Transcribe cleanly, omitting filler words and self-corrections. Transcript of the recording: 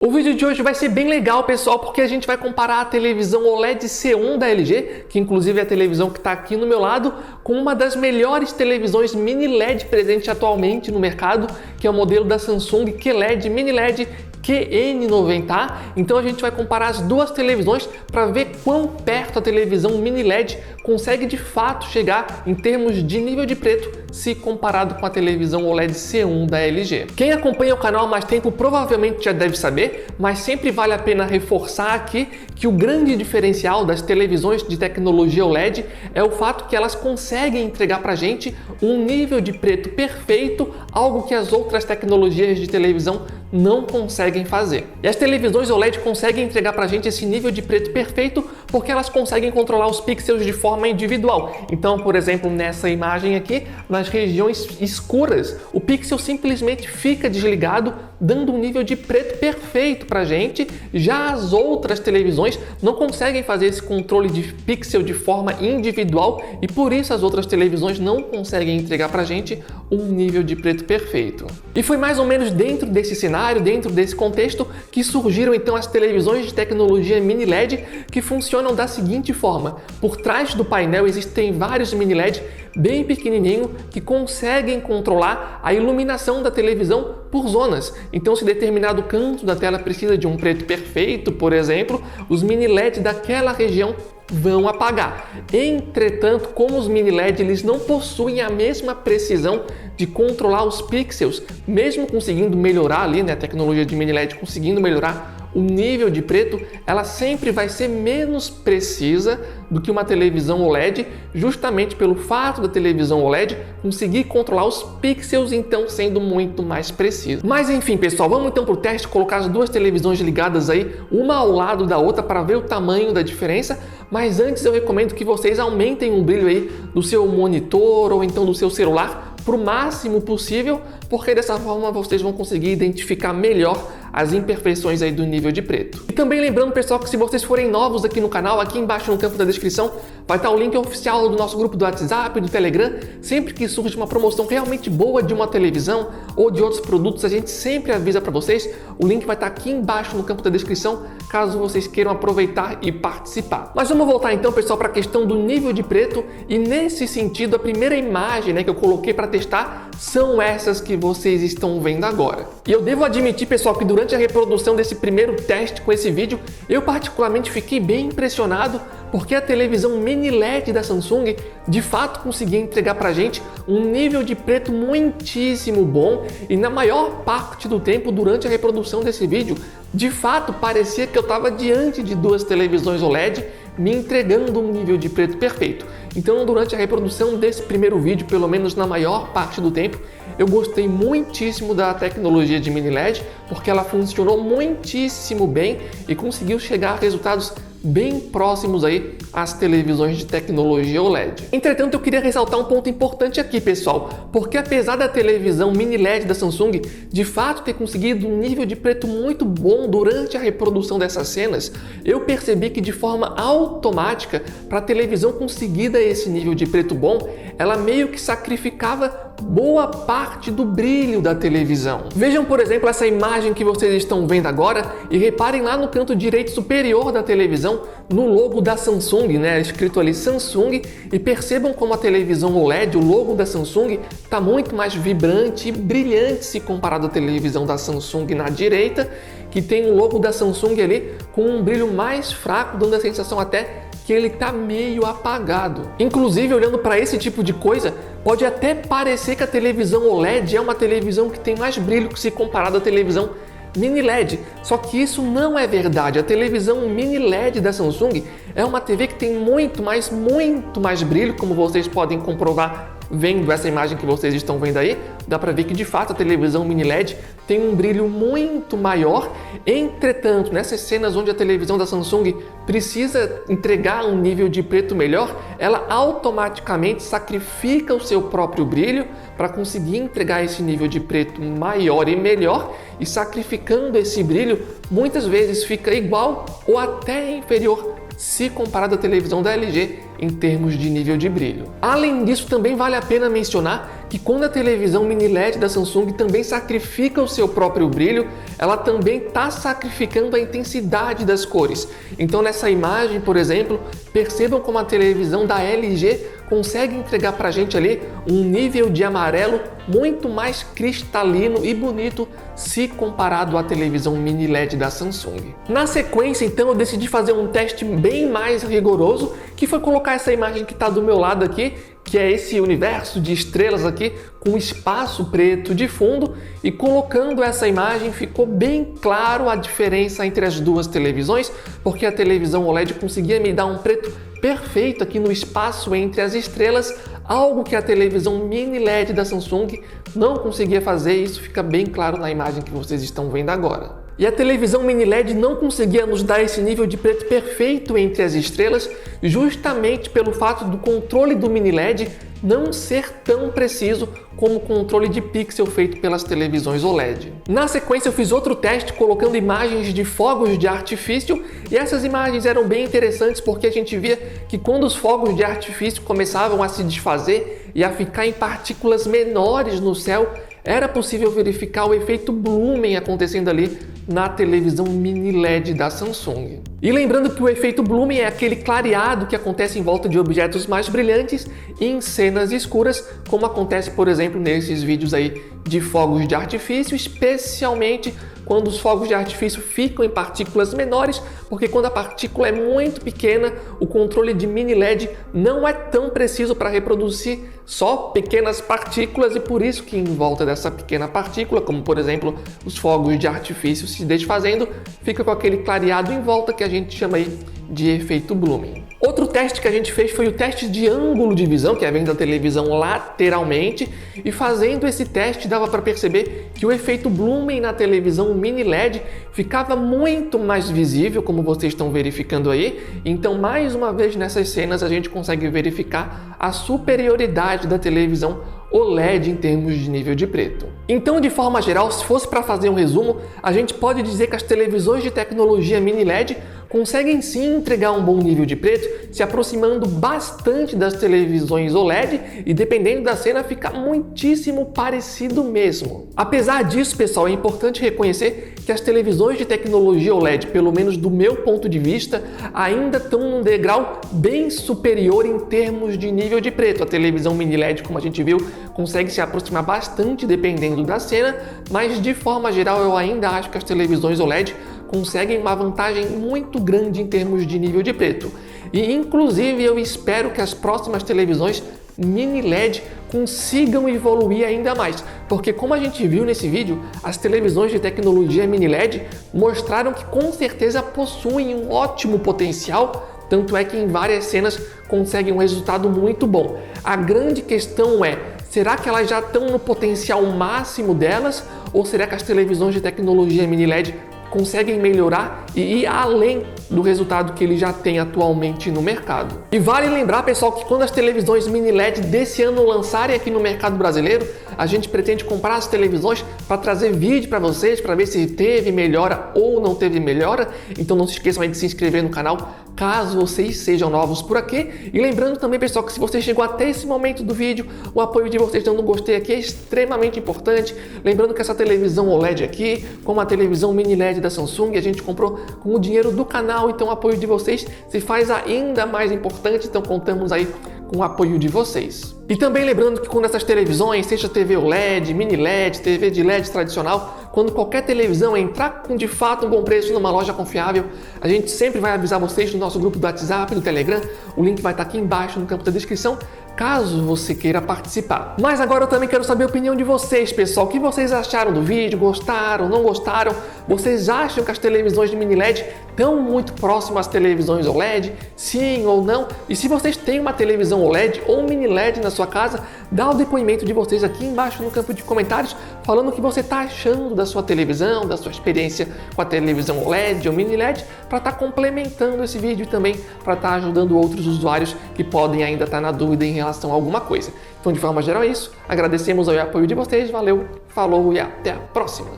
O vídeo de hoje vai ser bem legal, pessoal, porque a gente vai comparar a televisão OLED C1 da LG, que inclusive é a televisão que está aqui no meu lado, com uma das melhores televisões mini LED presente atualmente no mercado, que é o modelo da Samsung QLED Mini LED QN90A. Então a gente vai comparar as duas televisões para ver quão perto a televisão mini LED consegue de fato chegar em termos de nível de preto se comparado com a televisão OLED C1 da LG. Quem acompanha o canal há mais tempo provavelmente já deve saber, mas sempre vale a pena reforçar aqui que o grande diferencial das televisões de tecnologia OLED é o fato que elas conseguem entregar para a gente um nível de preto perfeito, algo que as outras tecnologias de televisão não conseguem fazer. E as televisões OLED conseguem entregar para a gente esse nível de preto perfeito porque elas conseguem controlar os pixels de forma individual. Então, por exemplo, nessa imagem aqui, nas regiões escuras, o pixel simplesmente fica desligado, dando um nível de preto perfeito para a gente. Já as outras televisões não conseguem fazer esse controle de pixel de forma individual e por isso as outras televisões não conseguem entregar para a gente um nível de preto perfeito. E foi mais ou menos dentro desse cenário, dentro desse contexto, que surgiram então as televisões de tecnologia mini LED, que funcionam da seguinte forma: por trás do painel existem vários mini LED bem pequenininho que conseguem controlar a iluminação da televisão por zonas. Então, se determinado canto da tela precisa de um preto perfeito, por exemplo, os mini LED daquela região vão apagar. Entretanto, como os mini LED eles não possuem a mesma precisão de controlar os pixels, mesmo conseguindo melhorar ali, né, a tecnologia de mini LED conseguindo melhorar o nível de preto, ela sempre vai ser menos precisa do que uma televisão OLED, justamente pelo fato da televisão OLED conseguir controlar os pixels, então sendo muito mais preciso. Mas enfim, pessoal, vamos então para o teste, colocar as duas televisões ligadas aí, uma ao lado da outra, para ver o tamanho da diferença. Mas antes eu recomendo que vocês aumentem o brilho aí do seu monitor ou então do seu celular para o máximo possível, porque dessa forma vocês vão conseguir identificar melhor as imperfeições aí do nível de preto. E também lembrando, pessoal, que se vocês forem novos aqui no canal, aqui embaixo no campo da descrição vai estar o link oficial do nosso grupo do WhatsApp, do Telegram. Sempre que surge uma promoção realmente boa de uma televisão ou de outros produtos, a gente sempre avisa para vocês. O link vai estar aqui embaixo no campo da descrição, caso vocês queiram aproveitar e participar. Mas vamos voltar então, pessoal, para a questão do nível de preto. E nesse sentido, a primeira imagem, né, que eu coloquei para testar são essas que vocês estão vendo agora. E eu devo admitir, pessoal, que durante a reprodução desse primeiro teste com esse vídeo, eu particularmente fiquei bem impressionado, porque a televisão mini LED da Samsung de fato conseguia entregar pra gente um nível de preto muitíssimo bom, e na maior parte do tempo durante a reprodução desse vídeo, de fato parecia que eu estava diante de duas televisões OLED me entregando um nível de preto perfeito. Então, durante a reprodução desse primeiro vídeo, pelo menos na maior parte do tempo, eu gostei muitíssimo da tecnologia de mini LED, porque ela funcionou muitíssimo bem e conseguiu chegar a resultados bem próximos aí às televisões de tecnologia OLED. Entretanto, eu queria ressaltar um ponto importante aqui, pessoal, porque apesar da televisão mini LED da Samsung de fato ter conseguido um nível de preto muito bom durante a reprodução dessas cenas, eu percebi que de forma automática, para a televisão conseguir dar esse nível de preto bom, ela meio que sacrificava boa parte do brilho da televisão. Vejam, por exemplo, essa imagem que vocês estão vendo agora e reparem lá no canto direito superior da televisão, no logo da Samsung, né, escrito ali Samsung, e percebam como a televisão OLED, o logo da Samsung, está muito mais vibrante e brilhante se comparado à televisão da Samsung na direita, que tem o logo da Samsung ali com um brilho mais fraco, dando a sensação até que ele está meio apagado. Inclusive, olhando para esse tipo de coisa, pode até parecer que a televisão OLED é uma televisão que tem mais brilho se comparado à televisão mini LED, só que isso não é verdade. A televisão mini LED da Samsung é uma TV que tem muito mais brilho, como vocês podem comprovar vendo essa imagem que vocês estão vendo aí. Dá para ver que de fato a televisão mini LED tem um brilho muito maior. Entretanto, nessas cenas onde a televisão da Samsung precisa entregar um nível de preto melhor, ela automaticamente sacrifica o seu próprio brilho para conseguir entregar esse nível de preto maior e melhor, e sacrificando esse brilho, muitas vezes fica igual ou até inferior se comparado à televisão da LG, em termos de nível de brilho. Além disso, também vale a pena mencionar que quando a televisão mini LED da Samsung também sacrifica o seu próprio brilho, ela também está sacrificando a intensidade das cores. Então nessa imagem, por exemplo, percebam como a televisão da LG consegue entregar para a gente ali um nível de amarelo muito mais cristalino e bonito se comparado à televisão mini LED da Samsung. Na sequência, então, eu decidi fazer um teste bem mais rigoroso, que foi colocar essa imagem que está do meu lado aqui, que é esse universo de estrelas aqui com espaço preto de fundo, e colocando essa imagem ficou bem claro a diferença entre as duas televisões, porque a televisão OLED conseguia me dar um preto perfeito aqui no espaço entre as estrelas, algo que a televisão mini LED da Samsung não conseguia fazer, e isso fica bem claro na imagem que vocês estão vendo agora. E a televisão mini LED não conseguia nos dar esse nível de preto perfeito entre as estrelas, justamente pelo fato do controle do mini LED não ser tão preciso como o controle de pixel feito pelas televisões OLED. Na sequência, eu fiz outro teste colocando imagens de fogos de artifício, e essas imagens eram bem interessantes porque a gente via que quando os fogos de artifício começavam a se desfazer e a ficar em partículas menores no céu, era possível verificar o efeito Blumen acontecendo ali na televisão mini LED da Samsung. E lembrando que o efeito Blumen é aquele clareado que acontece em volta de objetos mais brilhantes e em cenas escuras, como acontece, por exemplo, nesses vídeos aí de fogos de artifício, especialmente quando os fogos de artifício ficam em partículas menores, porque quando a partícula é muito pequena, o controle de mini LED não é tão preciso para reproduzir só pequenas partículas, e por isso que em volta dessa pequena partícula, como por exemplo os fogos de artifício se desfazendo, fica com aquele clareado em volta que a gente chama aí de efeito Blumen. Outro teste que a gente fez foi o teste de ângulo de visão, que é vendo a televisão lateralmente, e fazendo esse teste dava para perceber que o efeito Blumen na televisão mini LED ficava muito mais visível, como vocês estão verificando aí. Então, mais uma vez nessas cenas a gente consegue verificar a superioridade da televisão OLED em termos de nível de preto. Então, de forma geral, se fosse para fazer um resumo, a gente pode dizer que as televisões de tecnologia mini LED conseguem sim entregar um bom nível de preto, se aproximando bastante das televisões OLED, e dependendo da cena fica muitíssimo parecido mesmo. Apesar disso, pessoal, é importante reconhecer que as televisões de tecnologia OLED, pelo menos do meu ponto de vista, ainda estão num degrau bem superior em termos de nível de preto. A televisão mini LED, como a gente viu, consegue se aproximar bastante dependendo da cena, mas de forma geral eu ainda acho que as televisões OLED conseguem uma vantagem muito grande em termos de nível de preto. E inclusive eu espero que as próximas televisões mini LED consigam evoluir ainda mais, porque como a gente viu nesse vídeo, as televisões de tecnologia mini LED mostraram que com certeza possuem um ótimo potencial, tanto é que em várias cenas conseguem um resultado muito bom. A grande questão é, será que elas já estão no potencial máximo delas, ou será que as televisões de tecnologia mini LED conseguem melhorar e ir além do resultado que ele já tem atualmente no mercado? E vale lembrar, pessoal, que quando as televisões mini LED desse ano lançarem aqui no mercado brasileiro, a gente pretende comprar as televisões para trazer vídeo para vocês, para ver se teve melhora ou não teve melhora. Então não se esqueçam aí de se inscrever no canal, caso vocês sejam novos por aqui. E lembrando também, pessoal, que se você chegou até esse momento do vídeo, o apoio de vocês dando um gostei aqui é extremamente importante. Lembrando que essa televisão OLED aqui, como a televisão mini LED da Samsung, a gente comprou com o dinheiro do canal, então o apoio de vocês se faz ainda mais importante, então contamos aí com o apoio de vocês. E também lembrando que quando essas televisões, seja TV OLED, mini LED, TV de LED tradicional, quando qualquer televisão entrar com de fato um bom preço numa loja confiável, a gente sempre vai avisar vocês no nosso grupo do WhatsApp, do Telegram, o link vai estar aqui embaixo no campo da descrição, caso você queira participar. Mas agora eu também quero saber a opinião de vocês, pessoal. O que vocês acharam do vídeo? Gostaram? Não gostaram? Vocês acham que as televisões de mini LED estão muito próximas às televisões OLED? Sim ou não? E se vocês têm uma televisão OLED ou mini LED na sua casa, dá o depoimento de vocês aqui embaixo no campo de comentários, falando o que você está achando da sua televisão, da sua experiência com a televisão OLED ou mini LED, para estar complementando esse vídeo e também para estar ajudando outros usuários que podem ainda estar na dúvida em relação a alguma coisa. Então, de forma geral é isso. Agradecemos o apoio de vocês, valeu, falou e até a próxima!